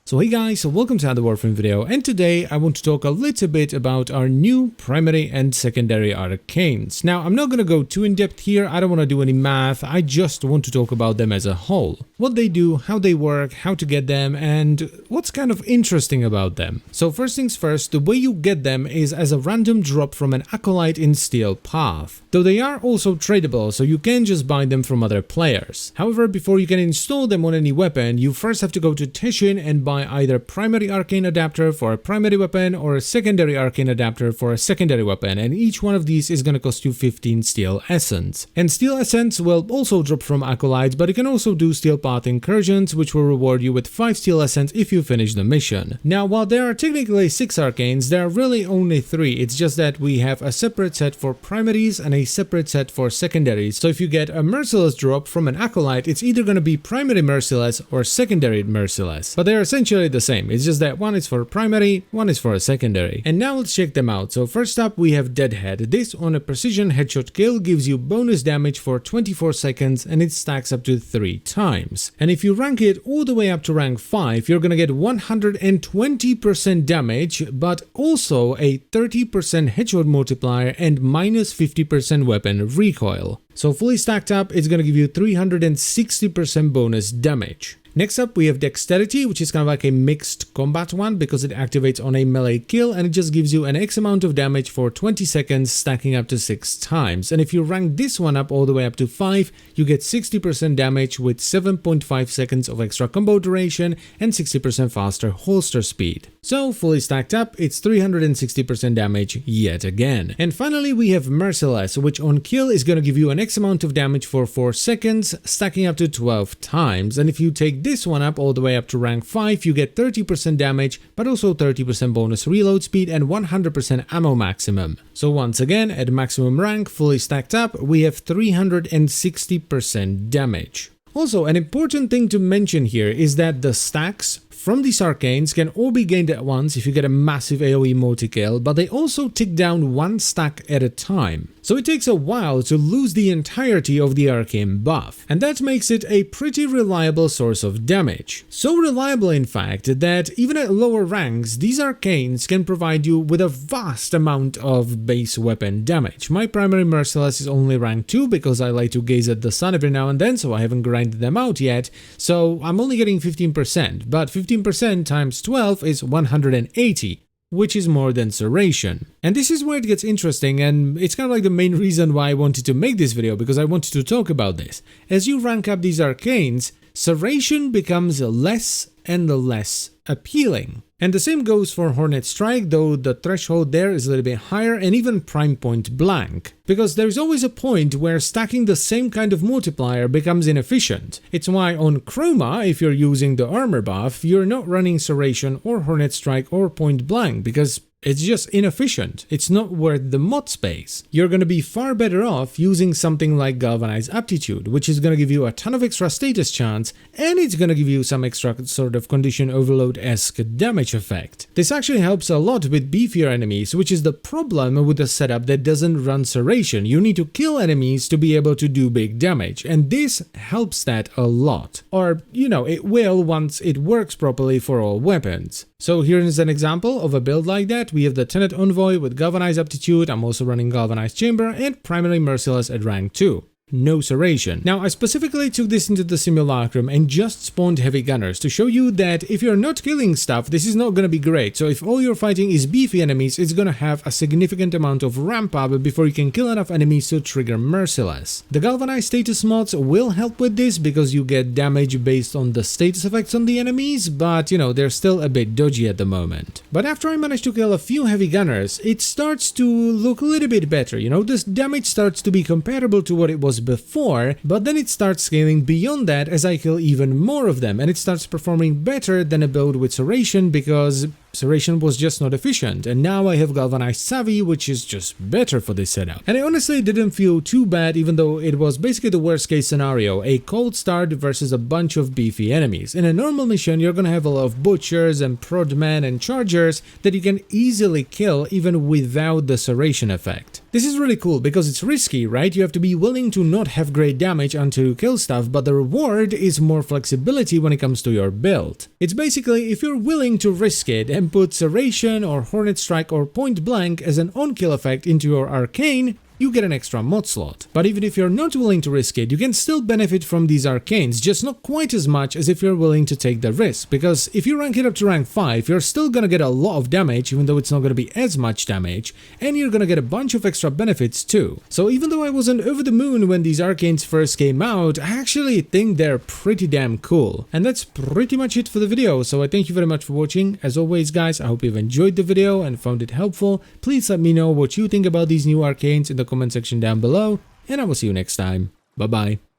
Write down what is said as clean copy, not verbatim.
So hey guys, so welcome to another Warframe video, and today I want to talk a little bit about our new primary and secondary arcanes. Now I'm not gonna go too in depth here, I don't want to do any math, I just want to talk about them as a whole. What they do, how they work, how to get them, and what's kind of interesting about them. So first things first, the way you get them is as a random drop from an acolyte in Steel Path. Though they are also tradable, so you can just buy them from other players. However, before you can install them on any weapon, you first have to go to Teshin and buy either primary arcane adapter for a primary weapon or a secondary arcane adapter for a secondary weapon, and each one of these is going to cost you 15 steel essence. And steel essence will also drop from acolytes, but you can also do steel path incursions, which will reward you with 5 steel essence if you finish the mission. Now while there are technically 6 arcanes, there are really only 3, it's just that we have a separate set for primaries and a separate set for secondaries. So if you get a merciless drop from an acolyte, it's either going to be primary merciless or secondary merciless, but they are essentially the same. It's just that one is for primary, one is for a secondary. And now let's check them out. So first up we have Deadhead. This on a precision headshot kill gives you bonus damage for 24 seconds and it stacks up to 3 times. And if you rank it all the way up to rank 5, you're gonna get 120% damage, but also a 30% headshot multiplier and minus 50% weapon recoil. So fully stacked up, it's gonna give you 360% bonus damage. Next up we have Dexterity, which is kind of like a mixed combat one because it activates on a melee kill and it just gives you an X amount of damage for 20 seconds, stacking up to 6 times. And if you rank this one up all the way up to 5, you get 60% damage with 7.5 seconds of extra combo duration and 60% faster holster speed. So fully stacked up, it's 360% damage yet again. And finally we have Merciless, which on kill is going to give you an X amount of damage for 4 seconds, stacking up to 12 times. And if you take this one up all the way up to rank 5, you get 30% damage, but also 30% bonus reload speed and 100% ammo maximum. So once again, at maximum rank, fully stacked up, we have 360% damage. Also, an important thing to mention here is that the stacks from these arcanes can all be gained at once if you get a massive AoE multi-kill, but they also tick down 1 stack at a time. So it takes a while to lose the entirety of the arcane buff, and that makes it a pretty reliable source of damage. So reliable in fact that even at lower ranks, these arcanes can provide you with a vast amount of base weapon damage. My primary merciless is only rank 2 because I like to gaze at the sun every now and then, so I haven't grinded them out yet, so I'm only getting 15%, but 15% times 12 is 180. Which is more than Serration. And this is where it gets interesting, and it's kind of like the main reason why I wanted to make this video, because I wanted to talk about this. As you rank up these arcanes, Serration becomes less and less appealing. And the same goes for Hornet Strike, though the threshold there is a little bit higher, and even Prime Point Blank. Because there's always a point where stacking the same kind of multiplier becomes inefficient. It's why on Chroma, if you're using the armor buff, you're not running Serration or Hornet Strike or Point Blank, because it's just inefficient. It's not worth the mod space. You're going to be far better off using something like Galvanized Aptitude, which is going to give you a ton of extra status chance, and it's going to give you some extra sort of condition overload-esque damage effect. This actually helps a lot with beefier enemies, which is the problem with a setup that doesn't run Serration. You need to kill enemies to be able to do big damage, and this helps that a lot. Or, you know, it will once it works properly for all weapons. So here is an example of a build like that. We have the Tenet Envoy with Galvanized Aptitude, I'm also running Galvanized Chamber, and Primary Merciless at rank 2. No Serration. Now I specifically took this into the simulacrum and just spawned heavy gunners to show you that if you're not killing stuff, this is not gonna be great. So if all you're fighting is beefy enemies, it's gonna have a significant amount of ramp up before you can kill enough enemies to trigger Merciless. The Galvanized status mods will help with this because you get damage based on the status effects on the enemies, but you know, they're still a bit dodgy at the moment. But after I managed to kill a few heavy gunners, it starts to look a little bit better, you know, this damage starts to be comparable to what it was before, but then it starts scaling beyond that as I kill even more of them, and it starts performing better than a build with Serration because Serration was just not efficient, and now I have Galvanized Savvy, which is just better for this setup. And I honestly didn't feel too bad, even though it was basically the worst case scenario, a cold start versus a bunch of beefy enemies. In a normal mission, you're gonna have a lot of butchers and prodmen and chargers that you can easily kill even without the serration effect. This is really cool because it's risky, right? You have to be willing to not have great damage until you kill stuff, but the reward is more flexibility when it comes to your build. It's basically if you're willing to risk it and put Serration or Hornet Strike or Point Blank as an on-kill effect into your Arcane, you get an extra mod slot. But even if you're not willing to risk it, you can still benefit from these Arcanes, just not quite as much as if you're willing to take the risk, because if you rank it up to rank 5, you're still gonna get a lot of damage, even though it's not gonna be as much damage, and you're gonna get a bunch of extra benefits too. So even though I wasn't over the moon when these Arcanes first came out, I actually think they're pretty damn cool. And that's pretty much it for the video, so I thank you very much for watching. As always guys, I hope you've enjoyed the video and found it helpful. Please let me know what you think about these new Arcanes in the comment section down below, and I will see you next time. Bye bye.